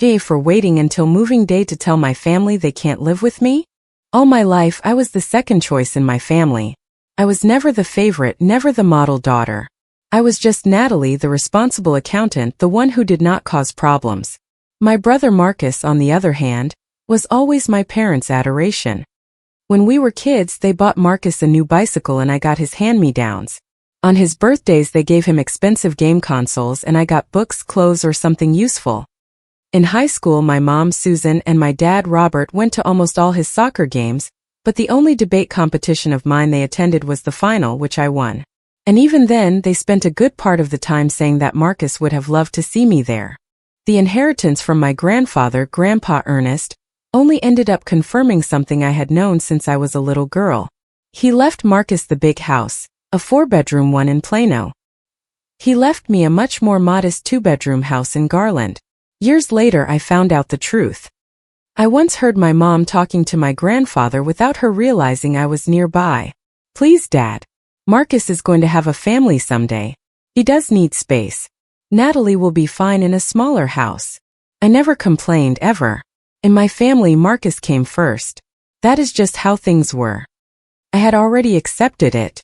Yay for waiting until moving day to tell my family they can't live with me? All my life I was the second choice in my family. I was never the favorite, never the model daughter. I was just Natalie, the responsible accountant, the one who did not cause problems. My brother Marcus, on the other hand, was always my parents' adoration. When we were kids, they bought Marcus a new bicycle and I got his hand-me-downs. On his birthdays, they gave him expensive game consoles and I got books, clothes, or something useful. In high school, my mom, Susan, and my dad, Robert, went to almost all his soccer games, but the only debate competition of mine they attended was the final, which I won. And even then, they spent a good part of the time saying that Marcus would have loved to see me there. The inheritance from my grandfather, Grandpa Ernest, only ended up confirming something I had known since I was a little girl. He left Marcus the big house, a 4-bedroom one in Plano. He left me a much more modest 2-bedroom house in Garland. Years later, I found out the truth. I once heard my mom talking to my grandfather without her realizing I was nearby. "Please, Dad. Marcus is going to have a family someday. He does need space. Natalie will be fine in a smaller house." I never complained, ever. In my family, Marcus came first. That is just how things were. I had already accepted it.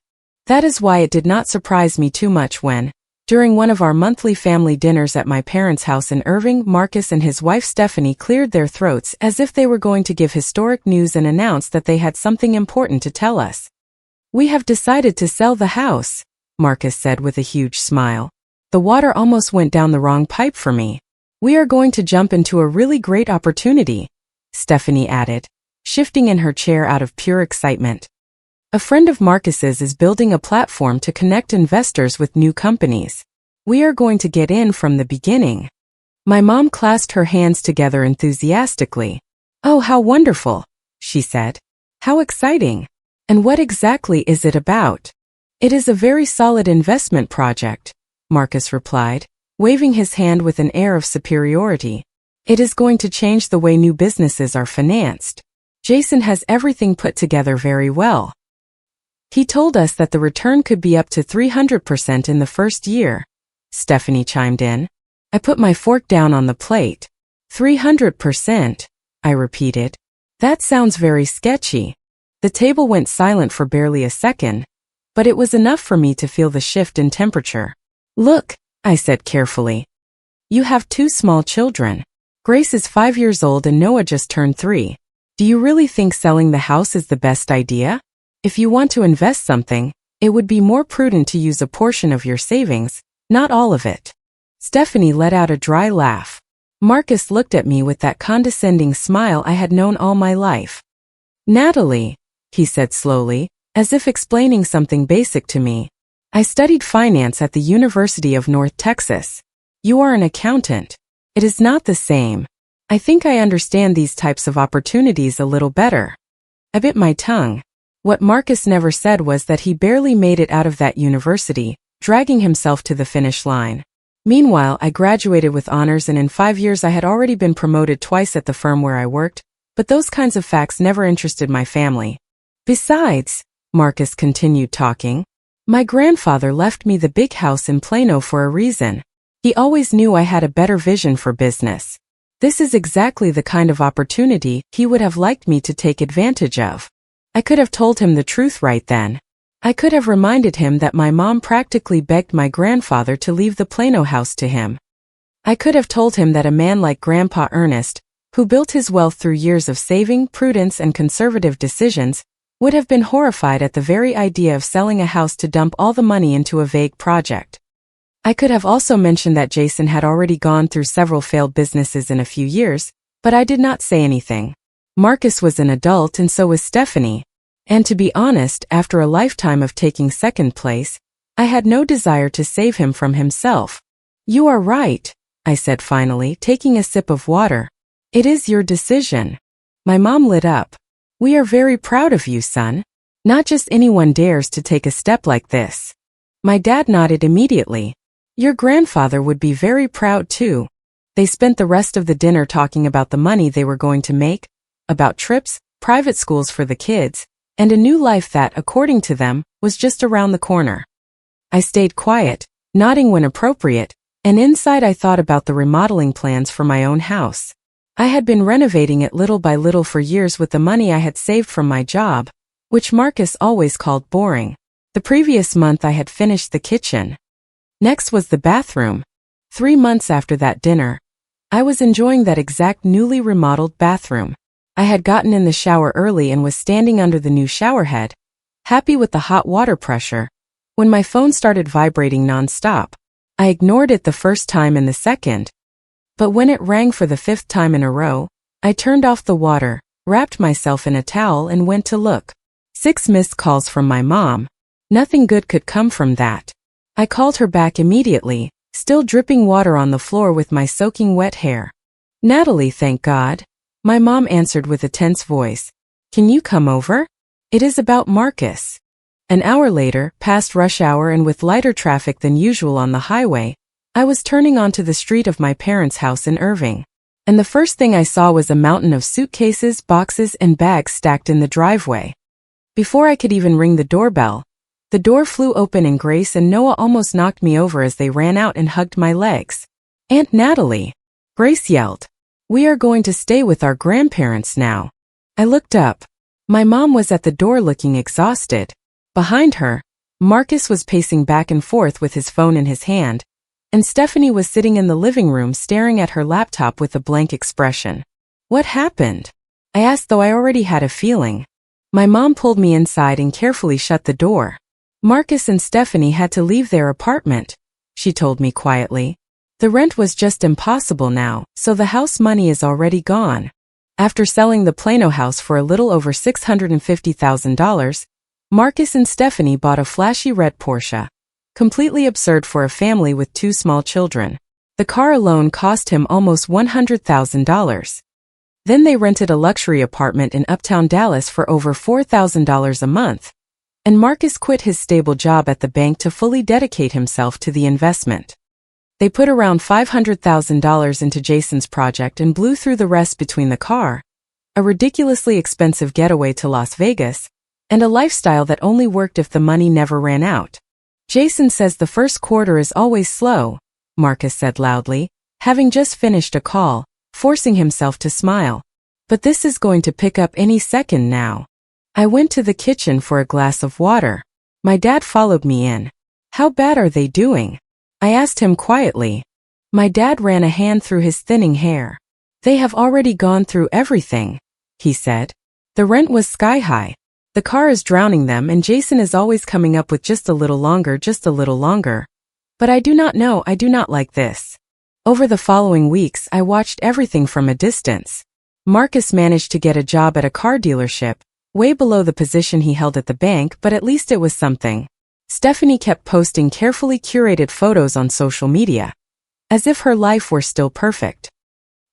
That is why it did not surprise me too much when, during one of our monthly family dinners at my parents' house in Irving, Marcus and his wife Stephanie cleared their throats as if they were going to give historic news and announce that they had something important to tell us. "We have decided to sell the house," Marcus said with a huge smile. The water almost went down the wrong pipe for me. "We are going to jump into a really great opportunity," Stephanie added, shifting in her chair out of pure excitement. "A friend of Marcus's is building a platform to connect investors with new companies. We are going to get in from the beginning." My mom clasped her hands together enthusiastically. "Oh, how wonderful," she said. "How exciting. And what exactly is it about?" "It is a very solid investment project," Marcus replied, waving his hand with an air of superiority. "It is going to change the way new businesses are financed. Jason has everything put together very well. He told us that the return could be up to 300% in the first year," Stephanie chimed in. I put my fork down on the plate. 300%, I repeated. "That sounds very sketchy." The table went silent for barely a second, but it was enough for me to feel the shift in temperature. "Look," I said carefully. "You have 2 small children. Grace is 5 years old and Noah just turned 3. Do you really think selling the house is the best idea? If you want to invest something, it would be more prudent to use a portion of your savings, not all of it." Stephanie let out a dry laugh. Marcus looked at me with that condescending smile I had known all my life. "Natalie," he said slowly, as if explaining something basic to me, "I studied finance at the University of North Texas. You are an accountant. It is not the same. I think I understand these types of opportunities a little better." I bit my tongue. What Marcus never said was that he barely made it out of that university, dragging himself to the finish line. Meanwhile, I graduated with honors and in 5 years I had already been promoted twice at the firm where I worked, but those kinds of facts never interested my family. "Besides," Marcus continued talking, "my grandfather left me the big house in Plano for a reason. He always knew I had a better vision for business. This is exactly the kind of opportunity he would have liked me to take advantage of." I could have told him the truth right then. I could have reminded him that my mom practically begged my grandfather to leave the Plano house to him. I could have told him that a man like Grandpa Ernest, who built his wealth through years of saving, prudence, and conservative decisions, would have been horrified at the very idea of selling a house to dump all the money into a vague project. I could have also mentioned that Jason had already gone through several failed businesses in a few years, but I did not say anything. Marcus was an adult and so was Stephanie. And to be honest, after a lifetime of taking second place, I had no desire to save him from himself. "You are right," I said finally, taking a sip of water. "It is your decision." My mom lit up. "We are very proud of you, son. Not just anyone dares to take a step like this." My dad nodded immediately. "Your grandfather would be very proud too." They spent the rest of the dinner talking about the money they were going to make, about trips, private schools for the kids, and a new life that, according to them, was just around the corner. I stayed quiet, nodding when appropriate, And inside I thought about the remodeling plans for my own house. I had been renovating it little by little for years with the money I had saved from my job, which Marcus always called boring. The previous month I had finished the kitchen. Next was the bathroom. 3 months after that dinner, I was enjoying that exact newly remodeled bathroom. I had gotten in the shower early and was standing under the new shower head, happy with the hot water pressure, when my phone started vibrating non-stop. I ignored it the first time and the second, but when it rang for the 5th time in a row, I turned off the water, wrapped myself in a towel and went to look. 6 missed calls from my mom. Nothing good could come from that. I called her back immediately, still dripping water on the floor with my soaking wet hair. "Natalie, thank God," my mom answered with a tense voice. "Can you come over? It is about Marcus." An hour later, past rush hour and with lighter traffic than usual on the highway, I was turning onto the street of my parents' house in Irving. And the first thing I saw was a mountain of suitcases, boxes, and bags stacked in the driveway. Before I could even ring the doorbell, the door flew open and Grace and Noah almost knocked me over as they ran out and hugged my legs. "Aunt Natalie!" Grace yelled. "We are going to stay with our grandparents now." I looked up. My mom was at the door looking exhausted. Behind her, Marcus was pacing back and forth with his phone in his hand, and Stephanie was sitting in the living room staring at her laptop with a blank expression. "What happened?" I asked, though I already had a feeling. My mom pulled me inside and carefully shut the door. "Marcus and Stephanie had to leave their apartment," she told me quietly. "The rent was just impossible now, so the house money is already gone." After selling the Plano house for a little over $650,000, Marcus and Stephanie bought a flashy red Porsche, completely absurd for a family with 2 small children. The car alone cost him almost $100,000. Then they rented a luxury apartment in uptown Dallas for over $4,000 a month, and Marcus quit his stable job at the bank to fully dedicate himself to the investment. They put around $500,000 into Jason's project and blew through the rest between the car, a ridiculously expensive getaway to Las Vegas, and a lifestyle that only worked if the money never ran out. "Jason says the first quarter is always slow," Marcus said loudly, having just finished a call, forcing himself to smile. "But this is going to pick up any second now." I went to the kitchen for a glass of water. My dad followed me in. "How bad are they doing?" I asked him quietly. My dad ran a hand through his thinning hair. "They have already gone through everything," he said. "The rent was sky high. The car is drowning them and Jason is always coming up with just a little longer, just a little longer. But I do not know, I do not like this." Over the following weeks, I watched everything from a distance. Marcus managed to get a job at a car dealership, way below the position he held at the bank, but at least it was something. Stephanie kept posting carefully curated photos on social media, as if her life were still perfect.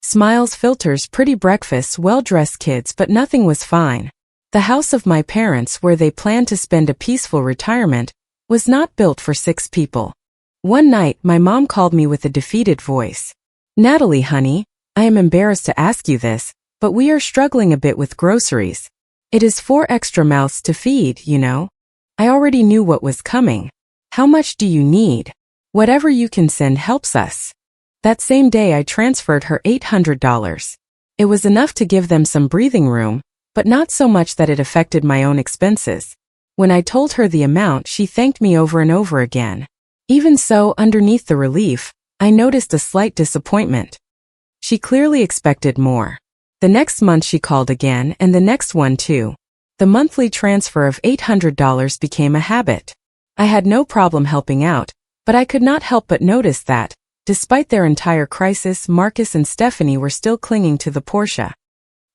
Smiles, filters, pretty breakfasts, well-dressed kids, but nothing was fine. The house of my parents, where they planned to spend a peaceful retirement, was not built for 6 people. One night, my mom called me with a defeated voice. "Natalie, honey, I am embarrassed to ask you this, but we are struggling a bit with groceries. It is 4 extra mouths to feed, you know." I already knew what was coming. "How much do you need? Whatever you can send helps us." That same day I transferred her $800. It was enough to give them some breathing room, but not so much that it affected my own expenses. When I told her the amount, she thanked me over and over again. Even so, underneath the relief, I noticed a slight disappointment. She clearly expected more. The next month she called again, and the next one too. The monthly transfer of $800 became a habit. I had no problem helping out, but I could not help but notice that, despite their entire crisis, Marcus and Stephanie were still clinging to the Porsche.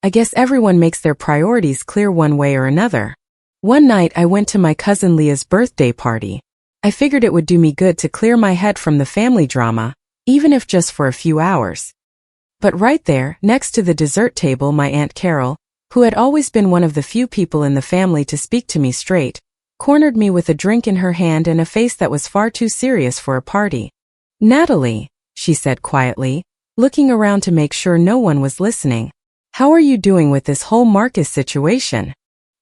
I guess everyone makes their priorities clear one way or another. One night I went to my cousin Leah's birthday party. I figured it would do me good to clear my head from the family drama, even if just for a few hours. But right there, next to the dessert table, my Aunt Carol, who had always been one of the few people in the family to speak to me straight, cornered me with a drink in her hand and a face that was far too serious for a party. "Natalie," she said quietly, looking around to make sure no one was listening. "How are you doing with this whole Marcus situation?"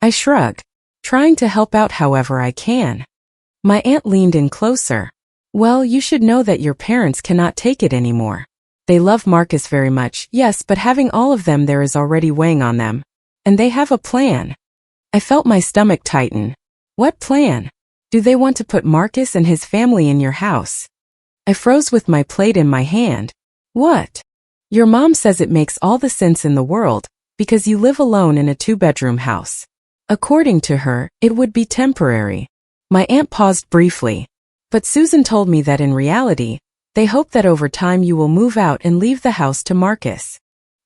I shrugged, trying to help out however I can. My aunt leaned in closer. Well, you should know that your parents cannot take it anymore. They love Marcus very much, yes, but having all of them there is already weighing on them. And they have a plan. I felt my stomach tighten. What plan? Do they want to put Marcus and his family in your house? I froze with my plate in my hand. What? Your mom says it makes all the sense in the world, because you live alone in a 2-bedroom house. According to her, it would be temporary. My aunt paused briefly. But Susan told me that in reality, they hope that over time you will move out and leave the house to Marcus.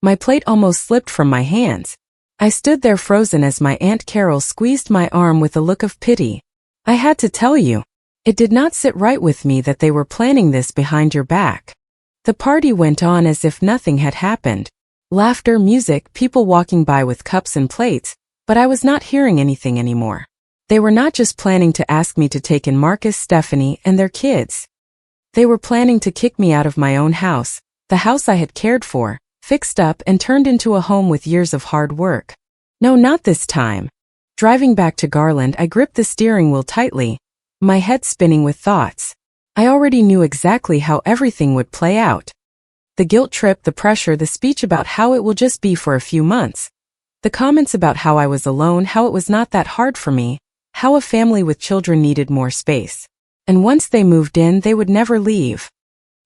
My plate almost slipped from my hands. I stood there frozen as my Aunt Carol squeezed my arm with a look of pity. I had to tell you. It did not sit right with me that they were planning this behind your back. The party went on as if nothing had happened. Laughter, music, people walking by with cups and plates, but I was not hearing anything anymore. They were not just planning to ask me to take in Marcus, Stephanie, and their kids. They were planning to kick me out of my own house, the house I had cared for, fixed up and turned into a home with years of hard work. No, not this time. Driving back to Garland, I gripped the steering wheel tightly, my head spinning with thoughts. I already knew exactly how everything would play out. The guilt trip, the pressure, the speech about how it will just be for a few months. The comments about how I was alone, how it was not that hard for me, how a family with children needed more space. And once they moved in, they would never leave.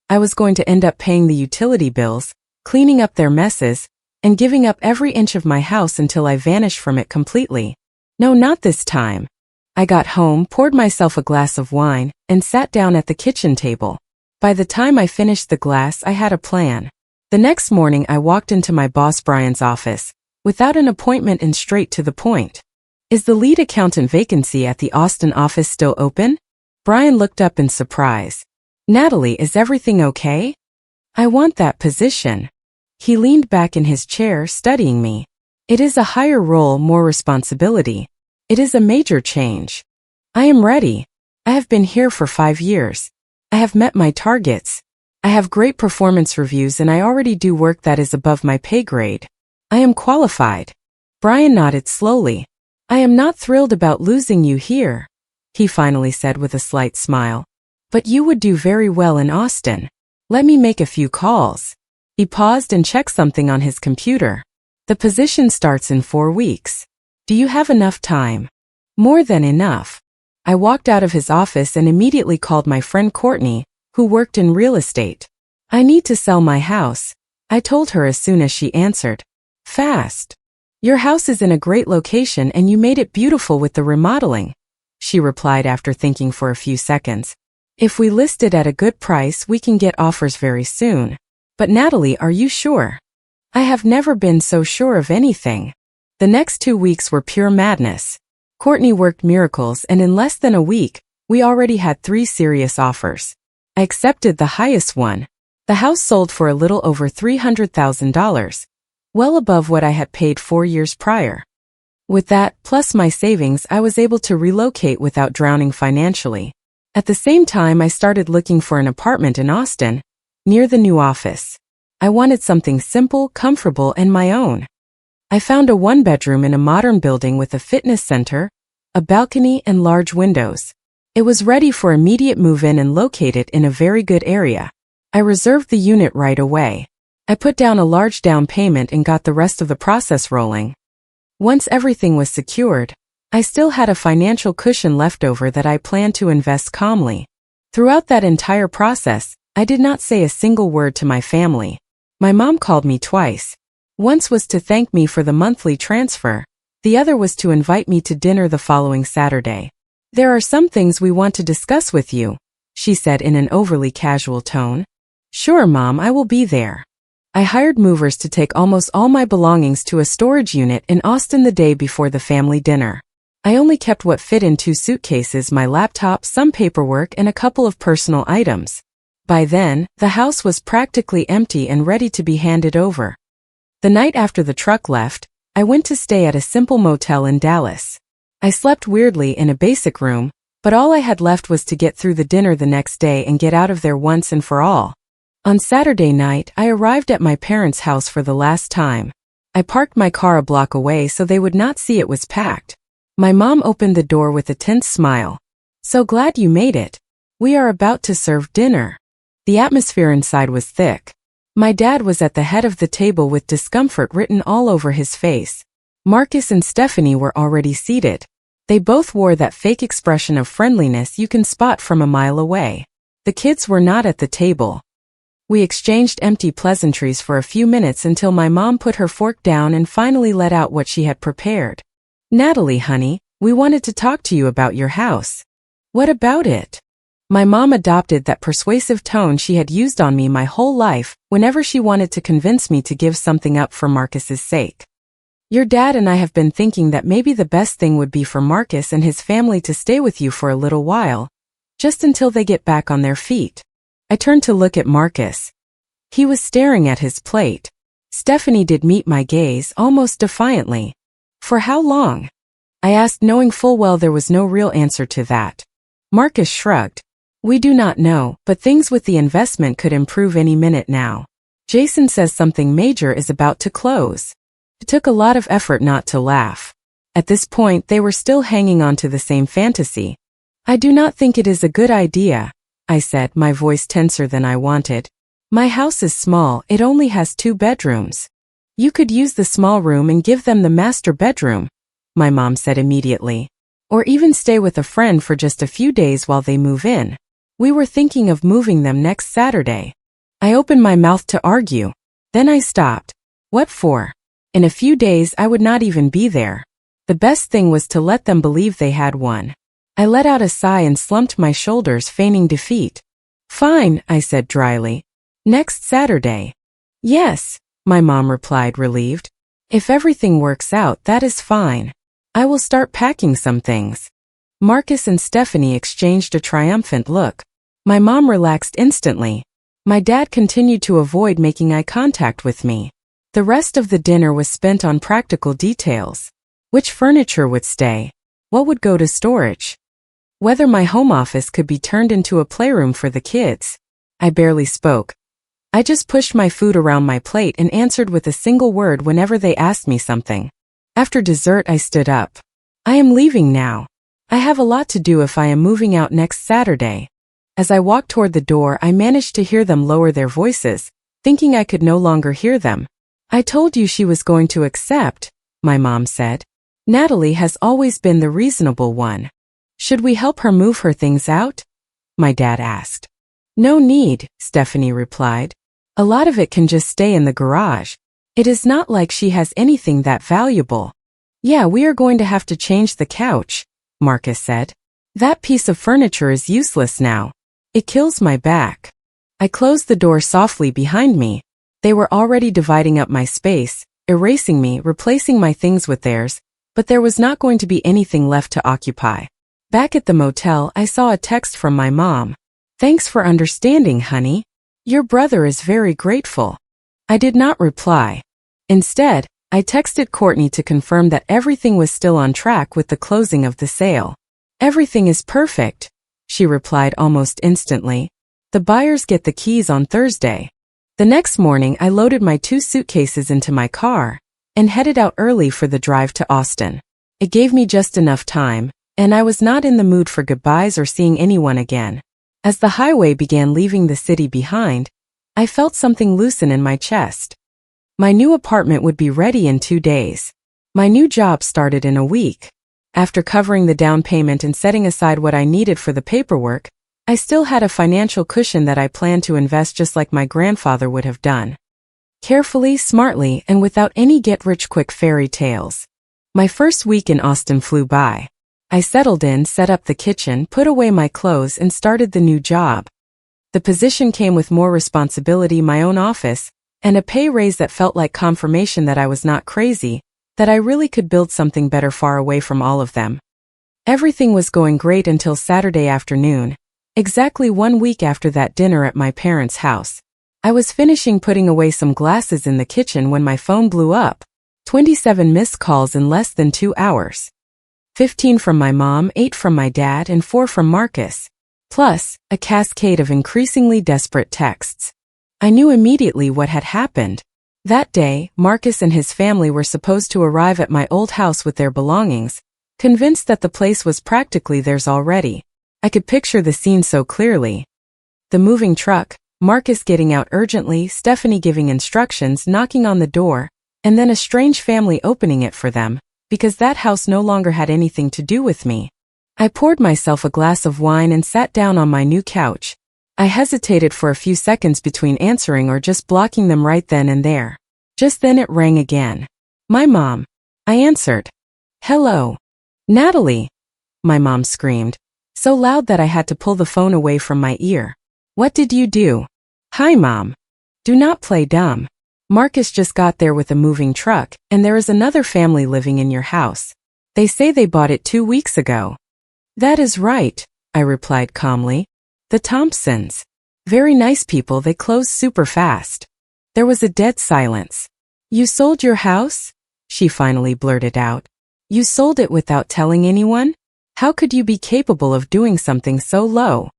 I was going to end up paying the utility bills, cleaning up their messes, and giving up every inch of my house until I vanished from it completely. No, not this time. I got home, poured myself a glass of wine, and sat down at the kitchen table. By the time I finished the glass, I had a plan. The next morning I walked into my boss Brian's office, without an appointment and straight to the point. Is the lead accountant vacancy at the Austin office still open? Brian looked up in surprise. Natalie, is everything okay? I want that position. He leaned back in his chair, studying me. It is a higher role, more responsibility. It is a major change. I am ready. I have been here for 5 years. I have met my targets. I have great performance reviews and I already do work that is above my pay grade. I am qualified. Brian nodded slowly. I am not thrilled about losing you here, he finally said with a slight smile. But you would do very well in Austin. Let me make a few calls. He paused and checked something on his computer. The position starts in 4 weeks. Do you have enough time? More than enough. I walked out of his office and immediately called my friend Courtney, who worked in real estate. I need to sell my house, I told her as soon as she answered. Fast. Your house is in a great location and you made it beautiful with the remodeling, she replied after thinking for a few seconds. If we list it at a good price, we can get offers very soon. But Natalie, are you sure? I have never been so sure of anything. The next 2 weeks were pure madness. Courtney worked miracles and in less than a week, we already had 3 serious offers. I accepted the highest one. The house sold for a little over $300,000, well above what I had paid 4 years prior. With that, plus my savings, I was able to relocate without drowning financially. At the same time, I started looking for an apartment in Austin, near the new office. I wanted something simple, comfortable, and my own. I found a 1-bedroom in a modern building with a fitness center, a balcony, and large windows. It was ready for immediate move-in and located in a very good area. I reserved the unit right away. I put down a large down payment and got the rest of the process rolling. Once everything was secured, I still had a financial cushion left over that I planned to invest calmly. Throughout that entire process, I did not say a single word to my family. My mom called me twice. Once was to thank me for the monthly transfer. The other was to invite me to dinner the following Saturday. There are some things we want to discuss with you, she said in an overly casual tone. Sure, Mom, I will be there. I hired movers to take almost all my belongings to a storage unit in Austin the day before the family dinner. I only kept what fit in 2 suitcases, my laptop, some paperwork, and a couple of personal items. By then, the house was practically empty and ready to be handed over. The night after the truck left, I went to stay at a simple motel in Dallas. I slept weirdly in a basic room, but all I had left was to get through the dinner the next day and get out of there once and for all. On Saturday night, I arrived at my parents' house for the last time. I parked my car a block away so they would not see it was packed. My mom opened the door with a tense smile. So glad you made it. We are about to serve dinner. The atmosphere inside was thick. My dad was at the head of the table with discomfort written all over his face. Marcus and Stephanie were already seated. They both wore that fake expression of friendliness you can spot from a mile away. The kids were not at the table. We exchanged empty pleasantries for a few minutes until my mom put her fork down and finally let out what she had prepared. "Natalie, honey, we wanted to talk to you about your house." "What about it?" My mom adopted that persuasive tone she had used on me my whole life whenever she wanted to convince me to give something up for Marcus's sake. "Your dad and I have been thinking that maybe the best thing would be for Marcus and his family to stay with you for a little while, just until they get back on their feet." I turned to look at Marcus. He was staring at his plate. Stephanie did meet my gaze almost defiantly. "For how long?" I asked, knowing full well there was no real answer to that. Marcus shrugged. "We do not know, but things with the investment could improve any minute now. Jason says something major is about to close." It took a lot of effort not to laugh. At this point, they were still hanging on to the same fantasy. "I do not think it is a good idea," I said, my voice tenser than I wanted. "My house is small, it only has 2 bedrooms. You could use the small room and give them the master bedroom," my mom said immediately. "Or even stay with a friend for just a few days while they move in. We were thinking of moving them next Saturday." I opened my mouth to argue. Then I stopped. What for? In a few days I would not even be there. The best thing was to let them believe they had one. I let out a sigh and slumped my shoulders, feigning defeat. "Fine," I said dryly. "Next Saturday." "Yes," my mom replied, relieved. "If everything works out, that is fine. I will start packing some things." Marcus and Stephanie exchanged a triumphant look. My mom relaxed instantly. My dad continued to avoid making eye contact with me. The rest of the dinner was spent on practical details. Which furniture would stay? What would go to storage? Whether my home office could be turned into a playroom for the kids. I barely spoke. I just pushed my food around my plate and answered with a single word whenever they asked me something. After dessert, I stood up. "I am leaving now. I have a lot to do if I am moving out next Saturday." As I walked toward the door, I managed to hear them lower their voices, thinking I could no longer hear them. "I told you she was going to accept," my mom said. "Natalie has always been the reasonable one." "Should we help her move her things out?" my dad asked. "No need," Stephanie replied. "A lot of it can just stay in the garage. It is not like she has anything that valuable." "Yeah, we are going to have to change the couch," Marcus said. "That piece of furniture is useless now. It kills my back." I closed the door softly behind me. They were already dividing up my space, erasing me, replacing my things with theirs, but there was not going to be anything left to occupy. Back at the motel, I saw a text from my mom. "Thanks for understanding, honey. Your brother is very grateful." I did not reply. Instead, I texted Courtney to confirm that everything was still on track with the closing of the sale. "Everything is perfect," she replied almost instantly. "The buyers get the keys on Thursday." The next morning, I loaded my 2 suitcases into my car and headed out early for the drive to Austin. It gave me just enough time, and I was not in the mood for goodbyes or seeing anyone again. As the highway began leaving the city behind, I felt something loosen in my chest. My new apartment would be ready in 2 days. My new job started in a week. After covering the down payment and setting aside what I needed for the paperwork, I still had a financial cushion that I planned to invest just like my grandfather would have done. Carefully, smartly, and without any get-rich-quick fairy tales. My first week in Austin flew by. I settled in, set up the kitchen, put away my clothes, and started the new job. The position came with more responsibility, my own office, and a pay raise that felt like confirmation that I was not crazy, that I really could build something better far away from all of them. Everything was going great until Saturday afternoon, exactly 1 week after that dinner at my parents' house. I was finishing putting away some glasses in the kitchen when my phone blew up. 27 missed calls in less than 2 hours. 15 from my mom, 8 from my dad, and 4 from Marcus. Plus, a cascade of increasingly desperate texts. I knew immediately what had happened. That day, Marcus and his family were supposed to arrive at my old house with their belongings, convinced that the place was practically theirs already. I could picture the scene so clearly. The moving truck, Marcus getting out urgently, Stephanie giving instructions, knocking on the door, and then a strange family opening it for them, because that house no longer had anything to do with me. I poured myself a glass of wine and sat down on my new couch. I hesitated for a few seconds between answering or just blocking them right then and there. Just then it rang again. My mom. I answered. Hello. Natalie. My mom screamed, so loud that I had to pull the phone away from my ear. What did you do? Hi, Mom. Do not play dumb. Marcus just got there with a moving truck, and there is another family living in your house. They say they bought it 2 weeks ago. That is right, I replied calmly. The Thompsons. Very nice people, they close super fast. There was a dead silence. You sold your house? She finally blurted out. You sold it without telling anyone? How could you be capable of doing something so low?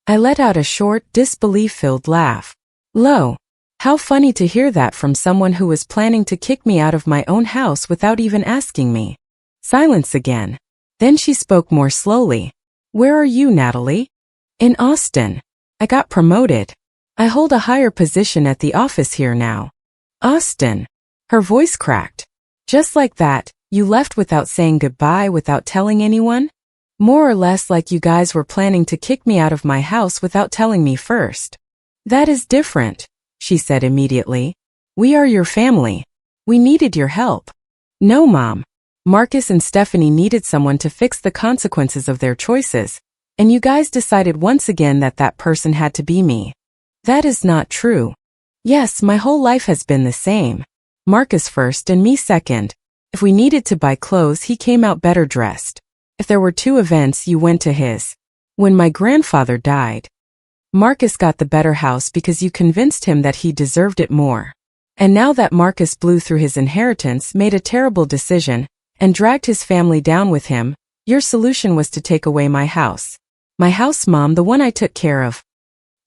I let out a short, disbelief-filled laugh. Low. How funny to hear that from someone who was planning to kick me out of my own house without even asking me. Silence again. Then she spoke more slowly. Where are you, Natalie? In Austin. I got promoted. I hold a higher position at the office here now. Austin. Her voice cracked. Just like that, you left without saying goodbye, without telling anyone? More or less like you guys were planning to kick me out of my house without telling me first. That is different, she said immediately. We are your family. We needed your help. No, Mom. Marcus and Stephanie needed someone to fix the consequences of their choices, and you guys decided once again that that person had to be me. That is not true. Yes, my whole life has been the same. Marcus first and me second. If we needed to buy clothes, he came out better dressed. If there were 2 events, you went to his. When my grandfather died, Marcus got the better house because you convinced him that he deserved it more. And now that Marcus blew through his inheritance, made a terrible decision, and dragged his family down with him, your solution was to take away my house. My house, Mom, the one I took care of.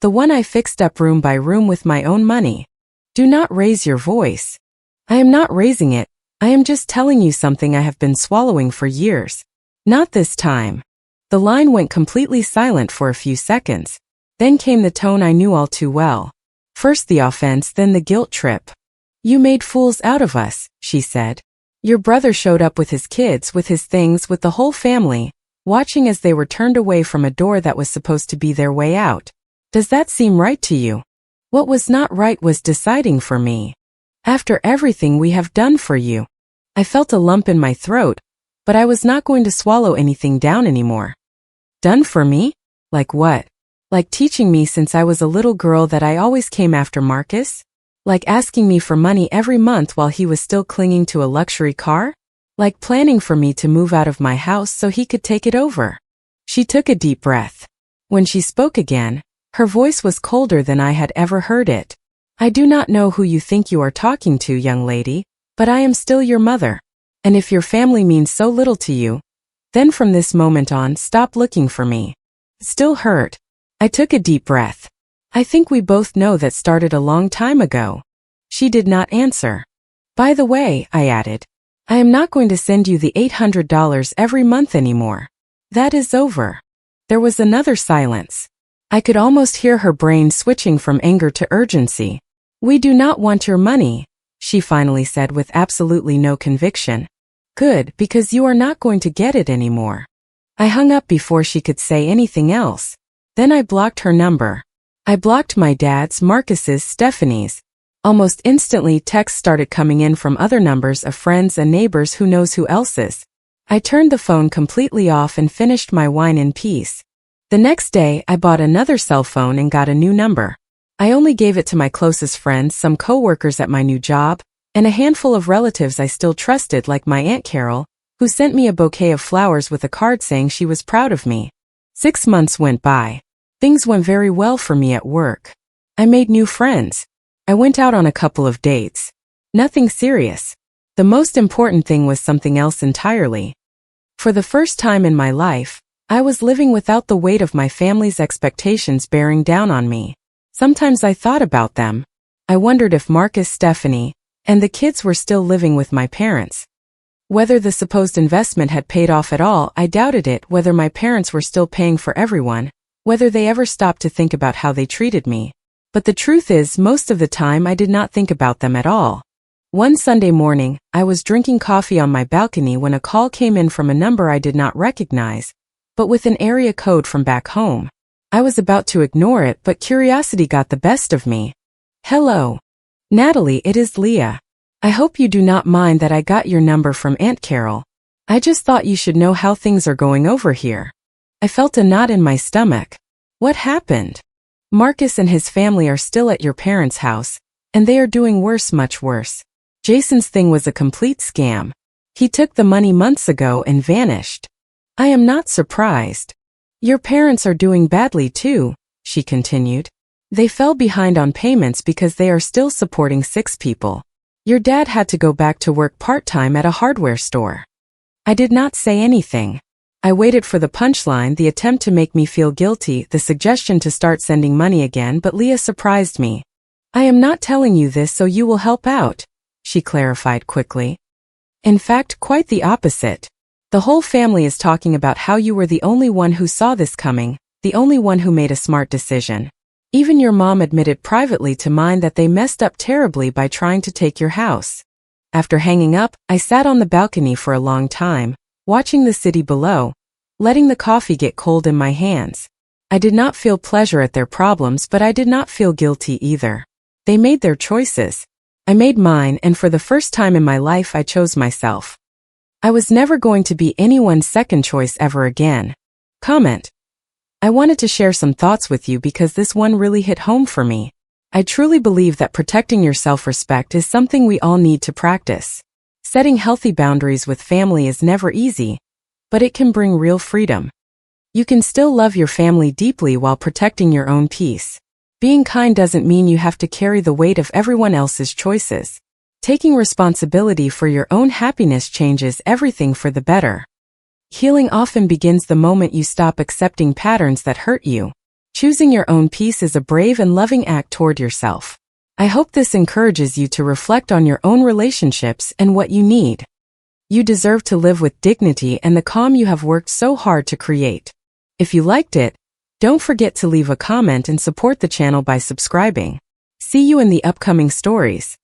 The one I fixed up room by room with my own money. Do not raise your voice. I am not raising it. I am just telling you something I have been swallowing for years. Not this time. The line went completely silent for a few seconds. Then came the tone I knew all too well. First the offense, then the guilt trip. You made fools out of us, she said. Your brother showed up with his kids, with his things, with the whole family, watching as they were turned away from a door that was supposed to be their way out. Does that seem right to you? What was not right was deciding for me. After everything we have done for you. I felt a lump in my throat, but I was not going to swallow anything down anymore. Done for me? Like what? Like teaching me since I was a little girl that I always came after Marcus? Like asking me for money every month while he was still clinging to a luxury car? Like planning for me to move out of my house so he could take it over? She took a deep breath. When she spoke again, her voice was colder than I had ever heard it. I do not know who you think you are talking to, young lady, but I am still your mother. And if your family means so little to you, then from this moment on, stop looking for me. Still hurt. I took a deep breath. I think we both know that started a long time ago. She did not answer. By the way, I added, I am not going to send you the $800 every month anymore. That is over. There was another silence. I could almost hear her brain switching from anger to urgency. We do not want your money, she finally said with absolutely no conviction. Good, because you are not going to get it anymore. I hung up before she could say anything else. Then I blocked her number. I blocked my dad's, Marcus's, Stephanie's. Almost instantly texts started coming in from other numbers of friends and neighbors, who knows who else's. I turned the phone completely off and finished my wine in peace. The next day, I bought another cell phone and got a new number. I only gave it to my closest friends, some co-workers at my new job, and a handful of relatives I still trusted, like my Aunt Carol, who sent me a bouquet of flowers with a card saying she was proud of me. 6 months went by. Things went very well for me at work. I made new friends. I went out on a couple of dates. Nothing serious. The most important thing was something else entirely. For the first time in my life, I was living without the weight of my family's expectations bearing down on me. Sometimes I thought about them. I wondered if Marcus, Stephanie, and the kids were still living with my parents. Whether the supposed investment had paid off at all, I doubted it, whether my parents were still paying for everyone, whether they ever stopped to think about how they treated me. But the truth is, most of the time I did not think about them at all. One Sunday morning, I was drinking coffee on my balcony when a call came in from a number I did not recognize, but with an area code from back home. I was about to ignore it, but curiosity got the best of me. "Hello. Natalie, it is Leah. I hope you do not mind that I got your number from Aunt Carol. I just thought you should know how things are going over here." I felt a knot in my stomach. What happened? Marcus and his family are still at your parents' house, and they are doing worse, much worse. Jason's thing was a complete scam. He took the money months ago and vanished. I am not surprised. Your parents are doing badly too, she continued. They fell behind on payments because they are still supporting 6 people. Your dad had to go back to work part-time at a hardware store. I did not say anything. I waited for the punchline, the attempt to make me feel guilty, the suggestion to start sending money again, but Leah surprised me. "I am not telling you this so you will help out," she clarified quickly. "In fact, quite the opposite. The whole family is talking about how you were the only one who saw this coming, the only one who made a smart decision. Even your mom admitted privately to mine that they messed up terribly by trying to take your house." After hanging up, I sat on the balcony for a long time, watching the city below, letting the coffee get cold in my hands. I did not feel pleasure at their problems, but I did not feel guilty either. They made their choices. I made mine, and for the first time in my life I chose myself. I was never going to be anyone's second choice ever again. Comment. I wanted to share some thoughts with you because this one really hit home for me. I truly believe that protecting your self-respect is something we all need to practice. Setting healthy boundaries with family is never easy, but it can bring real freedom. You can still love your family deeply while protecting your own peace. Being kind doesn't mean you have to carry the weight of everyone else's choices. Taking responsibility for your own happiness changes everything for the better. Healing often begins the moment you stop accepting patterns that hurt you. Choosing your own peace is a brave and loving act toward yourself. I hope this encourages you to reflect on your own relationships and what you need. You deserve to live with dignity and the calm you have worked so hard to create. If you liked it, don't forget to leave a comment and support the channel by subscribing. See you in the upcoming stories.